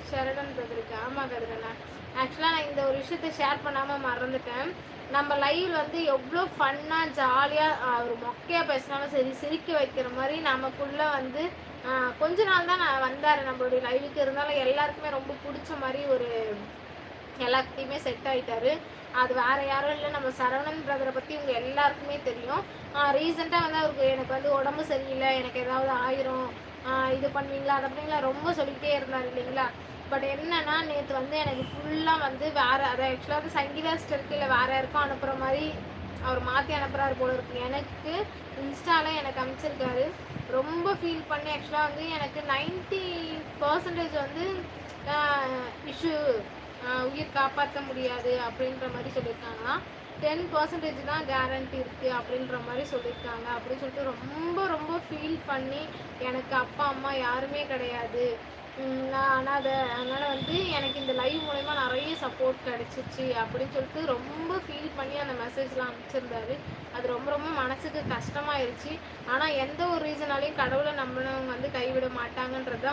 ஷரடன் பிரதருக்கு. ஆமாம் கருதுண்ணா. ஆக்சுவலாக நான் இந்த ஒரு விஷயத்த ஷேர் பண்ணாமல் மறந்துட்டேன். நம்ம லைவ் வந்து எவ்வளோ ஃபன்னாக ஜாலியாக ஒரு மொக்கையாக பேசினாலும் சரி, சிரிக்க வைக்கிற மாதிரி நமக்குள்ளே வந்து கொஞ்ச நாள் தான் நான் வந்தார் நம்மளுடைய லைவுக்கு. இருந்தாலும் எல்லாருக்குமே ரொம்ப பிடிச்ச மாதிரி ஒரு எல்லாத்தையுமே செட் ஆகிட்டாரு. அது வேறு யாரும் இல்லை, நம்ம சரவணன் பிரதரை பற்றி உங்கள் எல்லாருக்குமே தெரியும். ரீசெண்டாக வந்து அவருக்கு எனக்கு வந்து உடம்பு சரியில்லை, எனக்கு ஏதாவது ஆயிரும், இது பண்ணுவீங்களா அதை பண்ணுவீங்களா ரொம்ப சொல்லிகிட்டே இருந்தார் இல்லைங்களா. பட் என்னன்னா நேற்று வந்து எனக்கு ஃபுல்லாக வந்து வேறு அதை ஆக்சுவலாக வந்து சங்கீதா ஸ்டருக்கு இல்லை வேறு யாருக்கும் அனுப்புகிற மாதிரி அவர் மாற்றி அனுப்புகிறாரு போல இருக்கு. எனக்கு இன்ஸ்டாவில் எனக்கு அனுப்பிச்சிருக்காரு. ரொம்ப ஃபீல் பண்ணி ஆக்சுவலாக வந்து எனக்கு 90% வந்து இஷ்யூ உயிர் காப்பாற்ற முடியாது அப்படின்ற மாதிரி சொல்லியிருக்காங்களாம். 10% தான் கேரண்டி இருக்குது அப்படின்ற மாதிரி சொல்லியிருக்காங்க. அப்படின்னு சொல்லிட்டு ரொம்ப ரொம்ப ஃபீல் பண்ணி எனக்கு அப்பா அம்மா யாருமே கிடையாது, நான் அதனால் வந்து எனக்கு இந்த லைவ் மூலமா நிறைய சப்போர்ட் கிடச்சிச்சு அப்படின்னு சொல்லிட்டு ரொம்ப ஃபீல் பண்ணி அந்த மெசேஜ்லாம் அனுப்பிச்சிருந்தாரு. அது ரொம்ப ரொம்ப மனசுக்கு கஷ்டமாயிருச்சு. ஆனால் எந்த ஒரு ரீசனாலையும் கடவுளை நம்மளவங்க வந்து கைவிட மாட்டாங்கன்றது